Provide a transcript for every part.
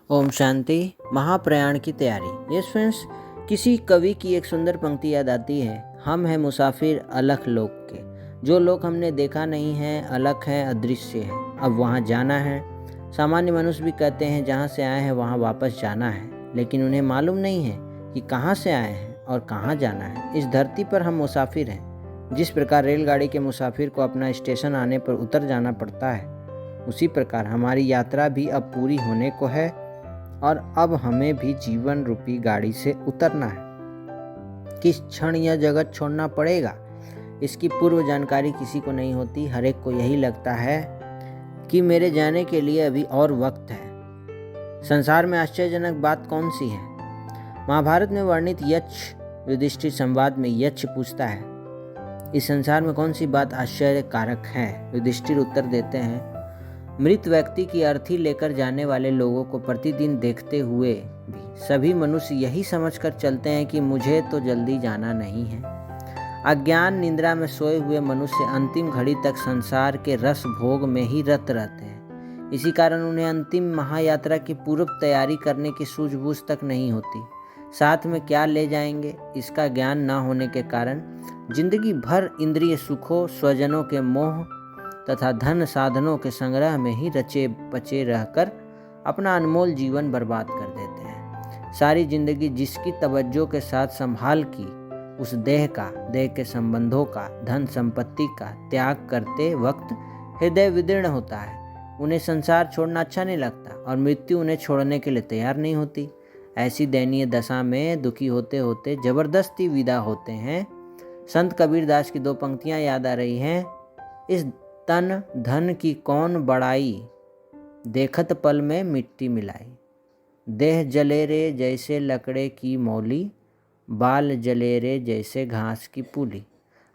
ओम शांति। महाप्रयाण की तैयारी। Yes friends, किसी कवि की एक सुंदर पंक्ति याद आती है। हम हैं मुसाफिर अलख लोक के, जो लोक हमने देखा नहीं है, अलख है, अदृश्य है, अब वहाँ जाना है। सामान्य मनुष्य भी कहते हैं जहाँ से आए हैं वहाँ वापस जाना है, लेकिन उन्हें मालूम नहीं है कि कहाँ से आए हैं और कहाँ जाना है। इस धरती पर हम मुसाफिर हैं। जिस प्रकार रेलगाड़ी के मुसाफिर को अपना स्टेशन आने पर उतर जाना पड़ता है, उसी प्रकार हमारी यात्रा भी अब पूरी होने को है और अब हमें भी जीवन रूपी गाड़ी से उतरना है। किस क्षण यह जगत छोड़ना पड़ेगा, इसकी पूर्व जानकारी किसी को नहीं होती। हर एक को यही लगता है कि मेरे जाने के लिए अभी और वक्त है। संसार में आश्चर्यजनक बात कौन सी है? महाभारत में वर्णित यक्ष युधिष्ठिर संवाद में यक्ष पूछता है, इस संसार में कौन सी बात आश्चर्य कारक है? युधिष्ठिर उत्तर देते हैं, मृत व्यक्ति की अर्थी लेकर जाने वाले लोगों को प्रतिदिन देखते हुए भी सभी मनुष्य यही समझकर चलते हैं कि मुझे तो जल्दी जाना नहीं है। अज्ञान निद्रा में सोए हुए मनुष्य अंतिम घड़ी तक संसार के रस भोग में ही रत रहते हैं। इसी कारण उन्हें अंतिम महायात्रा की पूर्व तैयारी करने की सूझबूझ तक नहीं होती। साथ में क्या ले जाएंगे, इसका ज्ञान न होने के कारण जिंदगी भर इंद्रिय सुखों, स्वजनों के मोह तथा धन साधनों के संग्रह में ही रचे पचे रहकर अपना अनमोल जीवन बर्बाद कर देते हैं। सारी जिंदगी जिसकी तवज्जो के साथ संभाल की, उस देह के संबंधों का, धन संपत्ति का त्याग करते वक्त हृदय विदीर्ण होता है। उन्हें संसार छोड़ना अच्छा नहीं लगता और मृत्यु उन्हें छोड़ने के लिए तैयार नहीं होती। ऐसी दयनीय दशा में दुखी होते होते जबरदस्ती विदा होते हैं। संत कबीरदास की दो पंक्तियां याद आ रही हैं, इस तन धन की कौन बड़ाई, देखत पल में मिट्टी मिलाई। देह जले रे जैसे लकड़े की मौली, बाल जले रे जैसे घास की पूली।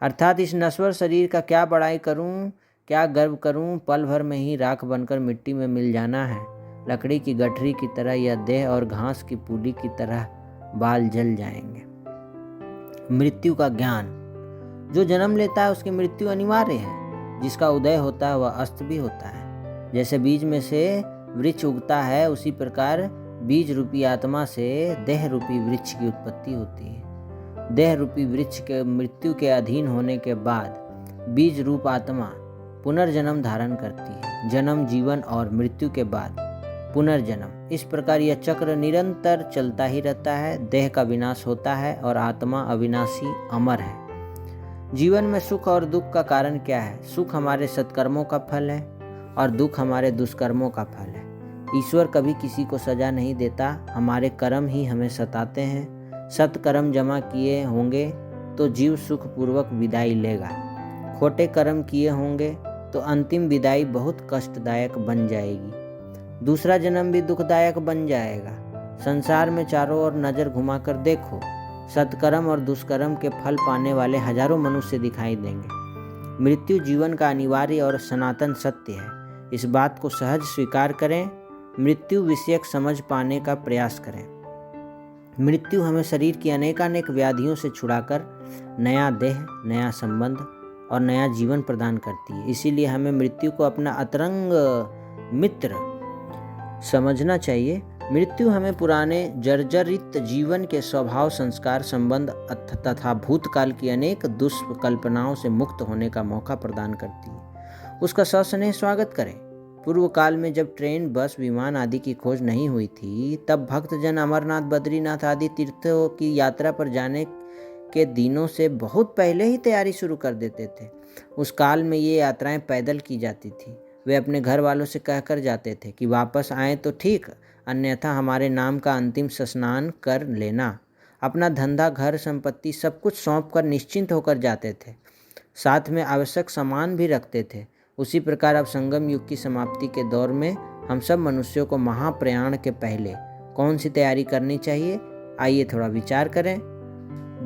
अर्थात इस नश्वर शरीर का क्या बड़ाई करूं, क्या गर्व करूं, पल भर में ही राख बनकर मिट्टी में मिल जाना है। लकड़ी की गठरी की तरह यह देह और घास की पूली की तरह बाल जल जाएंगे। मृत्यु का ज्ञान। जो जन्म लेता है उसकी मृत्यु अनिवार्य है। जिसका उदय होता है वह अस्त भी होता है। जैसे बीज में से वृक्ष उगता है, उसी प्रकार बीज रूपी आत्मा से देह रूपी वृक्ष की उत्पत्ति होती है। देह रूपी वृक्ष के मृत्यु के अधीन होने के बाद बीज रूप आत्मा पुनर्जन्म धारण करती है। जन्म, जीवन और मृत्यु के बाद पुनर्जन्म। इस प्रकार यह चक्र निरंतर चलता ही रहता है। देह का विनाश होता है और आत्मा अविनाशी अमर है। जीवन में सुख और दुख का कारण क्या है? सुख हमारे सत्कर्मों का फल है और दुख हमारे दुष्कर्मों का फल है। ईश्वर कभी किसी को सजा नहीं देता, हमारे कर्म ही हमें सताते हैं। सत्कर्म जमा किए होंगे तो जीव सुख पूर्वक विदाई लेगा। खोटे कर्म किए होंगे तो अंतिम विदाई बहुत कष्टदायक बन जाएगी। दूसरा जन्म भी दुखदायक बन जाएगा। संसार में चारों ओर नजर घुमाकर देखो, सत्कर्म और दुष्कर्म के फल पाने वाले हजारों मनुष्य दिखाई देंगे। मृत्यु जीवन का अनिवार्य और सनातन सत्य है। इस बात को सहज स्वीकार करें। मृत्यु विषयक समझ पाने का प्रयास करें। मृत्यु हमें शरीर की अनेकानेक व्याधियों से छुड़ाकर नया देह, नया संबंध और नया जीवन प्रदान करती है। इसीलिए हमें मृत्यु को अपना अतरंग मित्र समझना चाहिए। मृत्यु हमें पुराने जर्जरित जीवन के स्वभाव, संस्कार, संबंध तथा भूतकाल की अनेक दुष्कल्पनाओं से मुक्त होने का मौका प्रदान करती है। उसका सस्नेह स्वागत करें। पूर्व काल में जब ट्रेन, बस, विमान आदि की खोज नहीं हुई थी, तब भक्तजन अमरनाथ, बद्रीनाथ आदि तीर्थों की यात्रा पर जाने के दिनों से बहुत पहले ही तैयारी शुरू कर देते थे। उस काल में ये यात्राएं पैदल की जाती थी। वे अपने घर वालों से कहकर जाते थे कि वापस आए तो ठीक, अन्यथा हमारे नाम का अंतिम स्नान कर लेना। अपना धंधा, घर, संपत्ति सब कुछ सौंप कर निश्चिंत होकर जाते थे। साथ में आवश्यक सामान भी रखते थे। उसी प्रकार अब संगम युग की समाप्ति के दौर में हम सब मनुष्यों को महाप्रयाण के पहले कौन सी तैयारी करनी चाहिए? आइए थोड़ा विचार करें।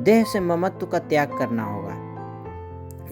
देह से ममत्व का त्याग करना होगा।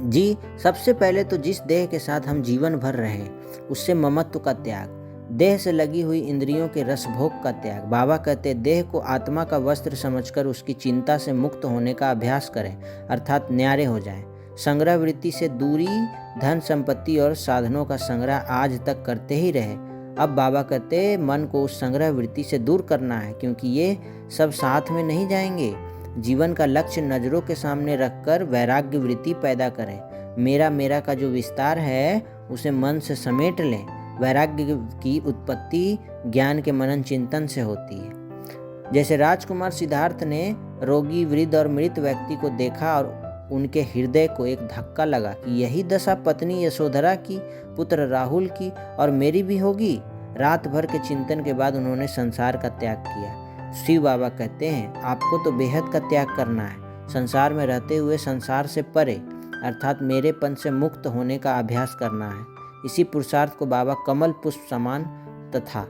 जी, सबसे पहले तो जिस देह के साथ हम जीवन भर रहे उससे ममत्व का त्याग। देह से लगी हुई इंद्रियों के रसभोग का त्याग। बाबा कहते देह को आत्मा का वस्त्र समझकर उसकी चिंता से मुक्त होने का अभ्यास करें, अर्थात न्यारे हो जाएं। संग्रह वृत्ति से दूरी, धन संपत्ति और साधनों का संग्रह आज तक करते ही रहे। अब बाबा कहते मन को उस संग्रह वृत्ति से दूर करना है, क्योंकि ये सब साथ में नहीं जाएंगे। जीवन का लक्ष्य नज़रों के सामने रखकर वैराग्य वृत्ति पैदा करें। मेरा मेरा का जो विस्तार है उसे मन से समेट लें। वैराग्य की उत्पत्ति ज्ञान के मनन चिंतन से होती है। जैसे राजकुमार सिद्धार्थ ने रोगी, वृद्ध और मृत व्यक्ति को देखा और उनके हृदय को एक धक्का लगा कि यही दशा पत्नी यशोधरा की, पुत्र राहुल की और मेरी भी होगी। रात भर के चिंतन के बाद उन्होंने संसार का त्याग किया। शिव बाबा कहते हैं, आपको तो बेहद का त्याग करना है। संसार में रहते हुए संसार से परे अर्थात मेरेपन से मुक्त होने का अभ्यास करना है। इसी पुरुषार्थ को बाबा कमल पुष्प समान तथा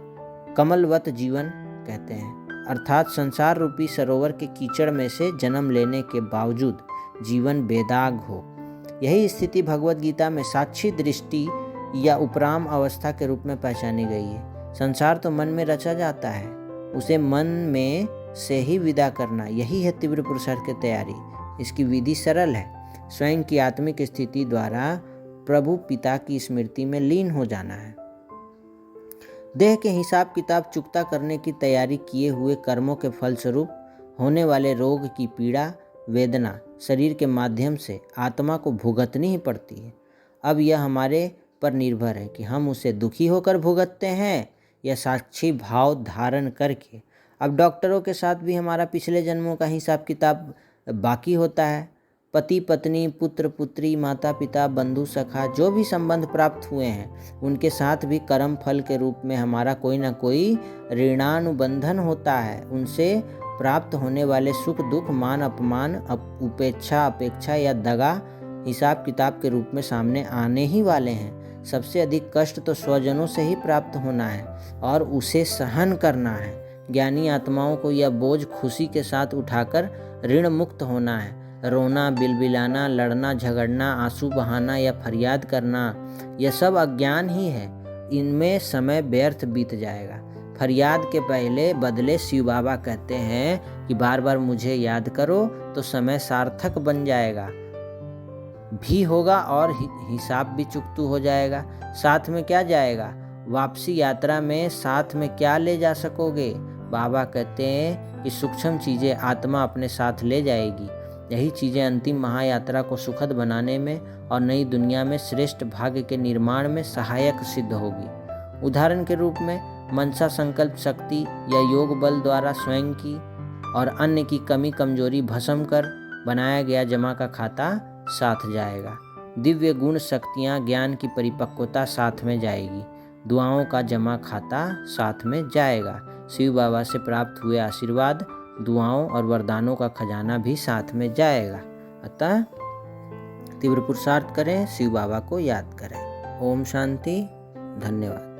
कमलवत जीवन कहते हैं, अर्थात संसार रूपी सरोवर के कीचड़ में से जन्म लेने के बावजूद जीवन बेदाग हो। यही स्थिति भगवत गीता में साक्षी दृष्टि या उपराम अवस्था के रूप में पहचानी गई है। संसार तो मन में रचा जाता है, उसे मन में से ही विदा करना, यही है तीव्र पुरुषार्थ की तैयारी। इसकी विधि सरल है। स्वयं की आत्मिक स्थिति द्वारा प्रभु पिता की स्मृति में लीन हो जाना है। देह के हिसाब किताब चुकता करने की तैयारी किए हुए कर्मों के फलस्वरूप होने वाले रोग की पीड़ा, वेदना शरीर के माध्यम से आत्मा को भुगतनी ही पड़ती है। अब यह हमारे पर निर्भर है कि हम उसे दुखी होकर भुगतते हैं या साक्षी भाव धारण करके। अब डॉक्टरों के साथ भी हमारा पिछले जन्मों का हिसाब किताब बाकी होता है। पति पत्नी, पुत्र पुत्री, माता पिता, बंधु सखा जो भी संबंध प्राप्त हुए हैं उनके साथ भी कर्म फल के रूप में हमारा कोई ना कोई ऋणानुबंधन होता है। उनसे प्राप्त होने वाले सुख दुख, मान अपमान, उपेक्षा अपेक्षा या दगा हिसाब किताब के रूप में सामने आने ही वाले हैं। सबसे अधिक कष्ट तो स्वजनों से ही प्राप्त होना है और उसे सहन करना है। ज्ञानी आत्माओं को यह बोझ खुशी के साथ उठाकर ऋण मुक्त होना है। रोना, बिलबिलाना, लड़ना झगड़ना, आंसू बहाना या फरियाद करना, यह सब अज्ञान ही है। इनमें समय व्यर्थ बीत जाएगा। फरियाद के पहले बदले शिव बाबा कहते हैं कि बार बार मुझे याद करो तो समय सार्थक बन जाएगा भी होगा और हिसाब भी चुकतू हो जाएगा। साथ में क्या जाएगा? वापसी यात्रा में साथ में क्या ले जा सकोगे? बाबा कहते हैं कि सूक्ष्म चीज़ें आत्मा अपने साथ ले जाएगी। यही चीज़ें अंतिम महायात्रा को सुखद बनाने में और नई दुनिया में श्रेष्ठ भाग्य के निर्माण में सहायक सिद्ध होगी। उदाहरण के रूप में मनसा संकल्प शक्ति या योग बल द्वारा स्वयं की और अन्य की कमी कमजोरी भस्म कर बनाया गया जमा का खाता साथ जाएगा। दिव्य गुण शक्तियाँ, ज्ञान की परिपक्वता साथ में जाएगी। दुआओं का जमा खाता साथ में जाएगा। शिव बाबा से प्राप्त हुए आशीर्वाद, दुआओं और वरदानों का खजाना भी साथ में जाएगा। अतः तीव्र पुरुषार्थ करें, शिव बाबा को याद करें। ओम शांति। धन्यवाद।